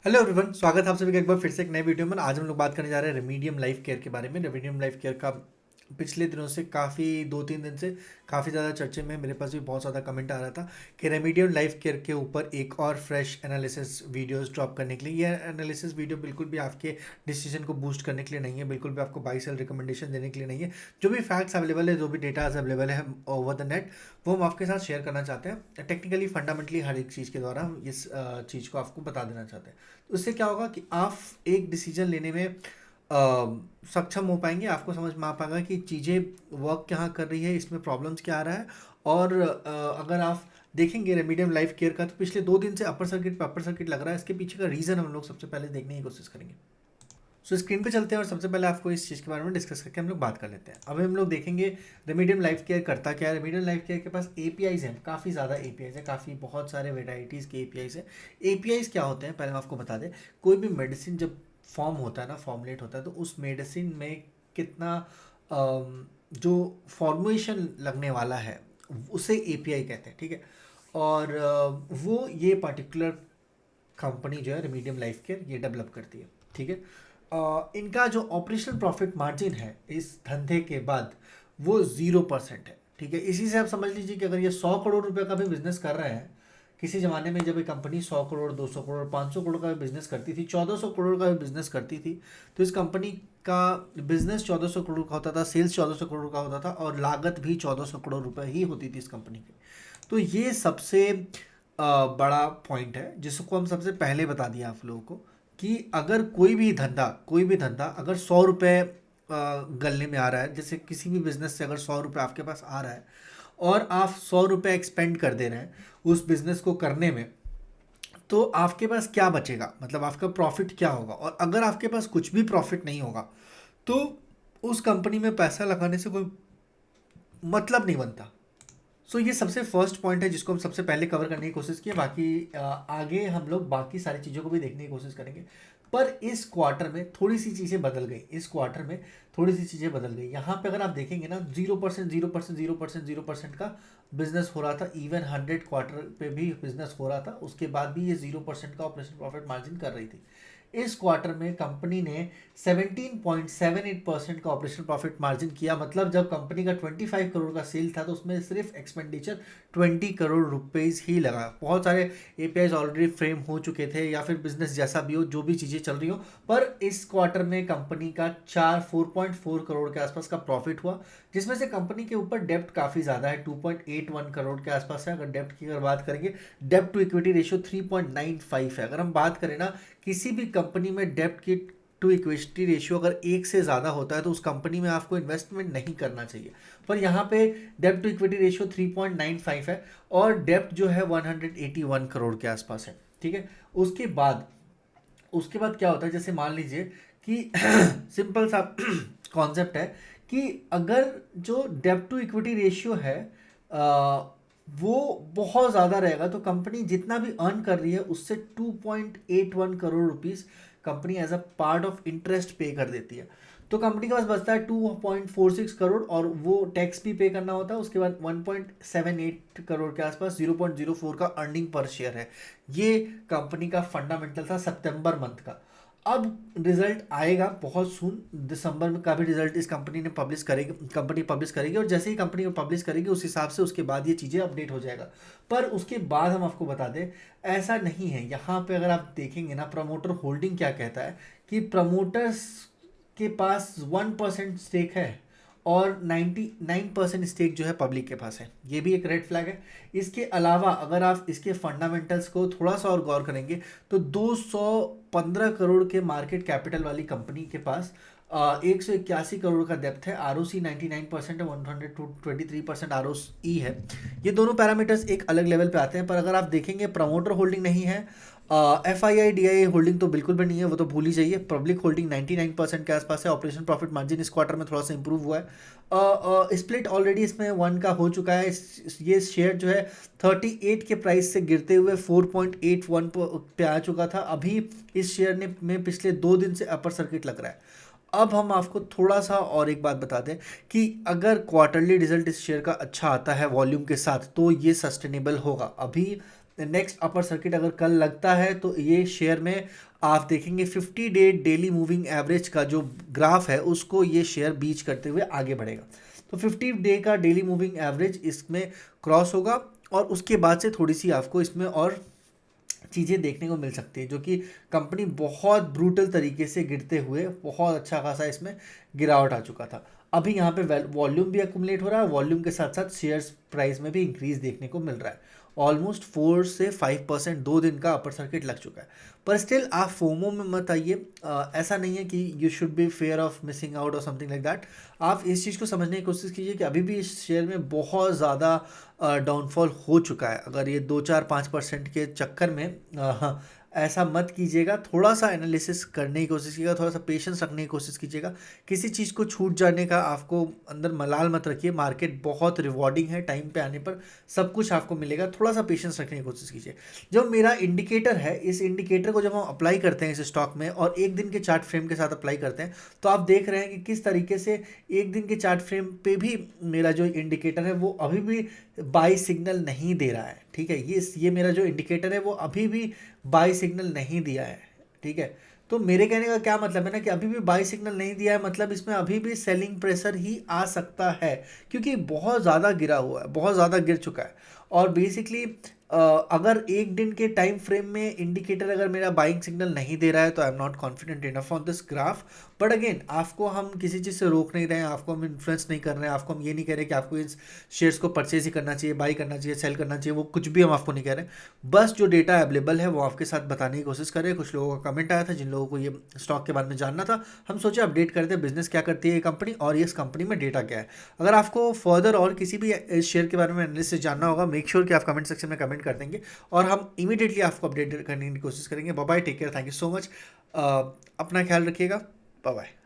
Hello everyone, स्वागत है आप सभी का एक बार फिर से एक नए वीडियो में। आज हम लोग बात करने जा रहे हैं रेमीडियम लाइफ केयर के बारे में। रेमीडियम लाइफ केयर का पिछले दिनों से काफ़ी 2-3 दिन से काफ़ी ज़्यादा चर्चे में, मेरे पास भी बहुत ज़्यादा कमेंट आ रहा था कि रेमीडियम लाइफ केयर के ऊपर एक और फ्रेश एनालिसिस वीडियोस ड्रॉप करने के लिए। यह एनालिसिस वीडियो बिल्कुल भी आपके डिसीजन को बूस्ट करने के लिए नहीं है, बिल्कुल भी आपको बाई सेल रिकमेंडेशन देने के लिए नहीं है। जो भी फैक्ट्स अवेलेबल है, जो भी डेटाज अवेलेबल है ओवर द नेट, वो हम आपके साथ शेयर करना चाहते हैं। टेक्निकली फंडामेंटली हर एक चीज़ के द्वारा हम इस चीज़ को आपको बता देना चाहते हैं। तो उससे क्या होगा कि आप एक डिसीजन लेने में सक्षम हो पाएंगे। आपको समझ में आ पाएगा कि चीज़ें वर्क कहाँ कर रही है, इसमें प्रॉब्लम्स क्या आ रहा है। और अगर आप देखेंगे रेमीडियम लाइफ केयर का, तो पिछले 2 दिन से अपर सर्किट लग रहा है। इसके पीछे का रीज़न हम लोग सबसे पहले देखने की कोशिश करेंगे। सो स्क्रीन पे चलते हैं और सबसे पहले आपको इस चीज़ के बारे में डिस्कस करके हम लोग बात कर लेते हैं। अभी हम लोग देखेंगे रेमीडियम लाइफ केयर करता क्या है। रेमीडियम लाइफ केयर के पास एपीआईज हैं, काफ़ी ज़्यादा एपीआईज है, काफ़ी बहुत सारे वेराइटीज़ के एपीआईज है। एपीआईज क्या होते हैं पहले मैं आपको बता दें। कोई भी मेडिसिन जब फॉर्म होता है ना, फॉर्मुलेट होता है, तो उस मेडिसिन में कितना जो फॉर्मुलेशन लगने वाला है उसे एपीआई कहते हैं, ठीक है। और वो ये पर्टिकुलर कंपनी जो है रेमीडियम लाइफ केयर ये डेवलप करती है, ठीक है। इनका जो ऑपरेशनल प्रॉफिट मार्जिन है इस धंधे के बाद वो 0% है, ठीक है। इसी से आप समझ लीजिए कि अगर ये 100 करोड़ रुपए का भी बिजनेस कर रहे हैं, किसी ज़माने में जब ये कंपनी 100 करोड़, 200 करोड़, 500 करोड़ का भी बिजनेस करती थी, 1400 करोड़ का भी बिजनेस करती थी, तो इस कंपनी का बिजनेस 1400 करोड़ का होता था, सेल्स 1400 करोड़ का होता था, और लागत भी 1400 करोड़ रुपए ही होती थी इस कंपनी की। तो ये सबसे बड़ा पॉइंट है जिसको हम सबसे पहले बता दिया आप लोगों को कि अगर कोई भी धंधा अगर 100 रुपये गलने में आ रहा है, जैसे किसी भी बिजनेस से अगर 100 रुपये आपके पास आ रहा है और आप 100 रुपये एक्सपेंड कर दे रहे हैं उस बिजनेस को करने में, तो आपके पास क्या बचेगा, मतलब आपका प्रॉफिट क्या होगा। और अगर आपके पास कुछ भी प्रॉफिट नहीं होगा तो उस कंपनी में पैसा लगाने से कोई मतलब नहीं बनता। ये सबसे फर्स्ट पॉइंट है जिसको हम सबसे पहले कवर करने की कोशिश की है। बाकी आगे हम लोग बाकी सारी चीज़ों को भी देखने की कोशिश करेंगे। पर इस क्वार्टर में थोड़ी सी चीज़ें बदल गई, इस क्वार्टर में थोड़ी सी चीज़ें बदल गई। यहाँ पे अगर आप देखेंगे ना, 0% 0% 0% 0% का बिजनेस हो रहा था। इवन 100 क्वार्टर पे भी बिजनेस हो रहा था, उसके बाद भी ये 0% का ऑपरेशन प्रॉफिट मार्जिन कर रही थी। इस क्वार्टर में कंपनी ने 17.78% का ऑपरेशन प्रॉफिट मार्जिन किया। मतलब जब कंपनी का 25 करोड़ का सेल था तो उसमें सिर्फ एक्सपेंडिचर 20 करोड़ रुपीज़ ही लगा। बहुत सारे एपीआईज ऑलरेडी फ्रेम हो चुके थे, या फिर बिजनेस जैसा भी हो, जो भी चीज़ें चल रही हो, पर इस क्वार्टर में कंपनी का 4.4 करोड़ के आसपास का प्रॉफिट हुआ, जिसमें से कंपनी के ऊपर डेप्ट काफ़ी ज़्यादा है, 2.81 करोड़ के आसपास है। अगर डेप्ट की अगर बात करेंगे, डेप्ट टू इक्विटी रेशियो 3.95 है। अगर हम बात करें ना, किसी भी कंपनी में डेप्ट की टू इक्विटी रेशियो अगर 1 से ज़्यादा होता है तो उस कंपनी में आपको इन्वेस्टमेंट नहीं करना चाहिए। पर यहाँ पे डेप्ट टू इक्विटी रेशियो 3.95 है, और डेप्ट जो है 181 करोड़ के आसपास है, ठीक है। उसके बाद क्या होता है, जैसे मान लीजिए कि सिंपल सा कॉन्सेप्ट है कि अगर जो डेप्ट टू इक्विटी रेशियो है आ, वो बहुत ज़्यादा रहेगा, तो कंपनी जितना भी अर्न कर रही है उससे 2.81 crore rupees company as a part of interest pay कर देती है। तो कंपनी के पास बचता है 2.46 करोड़, और वो टैक्स भी पे करना होता है। उसके बाद 1.78 करोड़ के आसपास 0.04 का अर्निंग पर शेयर है। ये कंपनी का फंडामेंटल था सितंबर मंथ का। अब रिजल्ट आएगा बहुत सून, दिसंबर में का भी रिजल्ट इस कंपनी पब्लिश करेगी, और जैसे ही कंपनी को पब्लिश करेगी उस हिसाब से उसके बाद ये चीज़ें अपडेट हो जाएगा। पर उसके बाद हम आपको बता दें, ऐसा नहीं है। यहाँ पे अगर आप देखेंगे ना, प्रमोटर होल्डिंग क्या कहता है कि प्रमोटर्स के पास 1% स्टेक है और 99% स्टेक जो है पब्लिक के पास है। ये भी एक रेड फ्लैग है। इसके अलावा अगर आप इसके फंडामेंटल्स को थोड़ा सा और गौर करेंगे तो 215 करोड़ के मार्केट कैपिटल वाली कंपनी के पास 181 करोड़ का डेप्थ है, ROC 99% है, 123% ROE है। ये दोनों पैरामीटर्स एक अलग लेवल पे आते हैं। पर अगर आप देखेंगे, प्रमोटर होल्डिंग नहीं है, FII DIA होल्डिंग तो बिल्कुल भी नहीं है, वो तो भूल ही जाइए। पब्लिक होल्डिंग 99% के आसपास है। ऑपरेशन प्रॉफिट मार्जिन इस क्वार्टर में थोड़ा सा इंप्रूव हुआ है। स्प्लिट ऑलरेडी इसमें 1 का हो चुका है। ये शेयर जो है 38 के प्राइस से गिरते हुए 4.81 पे आ चुका था। अभी इस शेयर ने में पिछले 2 दिन से अपर सर्किट लग रहा है। अब हम आपको थोड़ा सा और एक बात बता दें कि अगर क्वार्टरली रिजल्ट इस शेयर का अच्छा आता है वॉल्यूम के साथ, तो ये सस्टेनेबल होगा। अभी नेक्स्ट अपर सर्किट अगर कल लगता है तो ये शेयर में आप देखेंगे 50 डे डेली मूविंग एवरेज का जो ग्राफ है उसको ये शेयर बीच करते हुए आगे बढ़ेगा। तो 50 डे का डेली मूविंग एवरेज इसमें क्रॉस होगा और उसके बाद से थोड़ी सी आपको इसमें और चीज़ें देखने को मिल सकती है, जो कि कंपनी बहुत ब्रूटल तरीके से गिरते हुए बहुत अच्छा खासा इसमें गिरावट आ चुका था। अभी यहाँ पे वॉल्यूम भी एक्यूमुलेट हो रहा है, वॉल्यूम के साथ साथ शेयर्स प्राइस में भी इंक्रीज देखने को मिल रहा है। ऑलमोस्ट 4 से 5% 2 दिन का अपर सर्किट लग चुका है। पर स्टिल आप फोमो में मत आइए। ऐसा नहीं है कि you should be fair of missing out और समथिंग लाइक दैट। आप इस चीज़ को समझने की कोशिश कीजिए कि अभी भी इस शेयर में बहुत ज़्यादा डाउनफॉल हो चुका है। अगर ये 2-4-5% के चक्कर में ऐसा मत कीजिएगा। थोड़ा सा एनालिसिस करने की कोशिश कीजिएगा, थोड़ा सा पेशेंस रखने की कोशिश कीजिएगा। किसी चीज़ को छूट जाने का आपको अंदर मलाल मत रखिए। मार्केट बहुत रिवॉर्डिंग है, टाइम पे आने पर सब कुछ आपको मिलेगा। थोड़ा सा पेशेंस रखने की कोशिश कीजिए। जो मेरा इंडिकेटर है, इस इंडिकेटर को जब हम अप्लाई करते हैं इस स्टॉक में और एक दिन के चार्ट फ्रेम के साथ अप्लाई करते हैं, तो आप देख रहे हैं कि किस तरीके से एक दिन के चार्ट फ्रेम पे भी मेरा जो इंडिकेटर है वो अभी भी बाई सिग्नल नहीं दे रहा है। ठीक है, ये मेरा जो इंडिकेटर है वो अभी भी बाई सिग्नल नहीं दिया है। ठीक है, तो मेरे कहने का क्या मतलब है ना कि अभी भी बाई सिग्नल नहीं दिया है, मतलब इसमें अभी भी सेलिंग प्रेशर ही आ सकता है, क्योंकि बहुत ज़्यादा गिरा हुआ है, बहुत ज़्यादा गिर चुका है। और बेसिकली अगर एक दिन के टाइम फ्रेम में इंडिकेटर अगर मेरा बाइंग सिग्नल नहीं दे रहा है तो I am not confident enough on this graph. But again, आपको हम किसी चीज़ से रोक नहीं रहे हैं, आपको हम इन्फ्लुएंस नहीं कर रहे हैं, आपको हम ये नहीं कह रहे कि आपको इस शेयर्स को परचेज ही करना चाहिए, बाई करना चाहिए, सेल करना चाहिए, वो कुछ भी हम आपको नहीं कह रहे। बस जो डेटा अवेलेबल है वो आपके साथ बताने की कोशिश करें। कुछ लोगों का कमेंट आया था जिन लोगों को ये स्टॉक के बारे में जानना था, हम सोचे अपडेट करते हैं बिजनेस क्या करती है ये कंपनी और ये इस कंपनी में डेटा क्या है। अगर आपको फर्दर और किसी भी शेयर के बारे में एनालिसिस जानना होगा, मेक श्योर कि आप कमेंट सेक्शन में कमेंट कर देंगे और हम इमीडिएटली आपको अपडेट करने की कोशिश करेंगे। Bye bye, take care, thank you so much. अपना ख्याल रखिएगा, बाय बाय।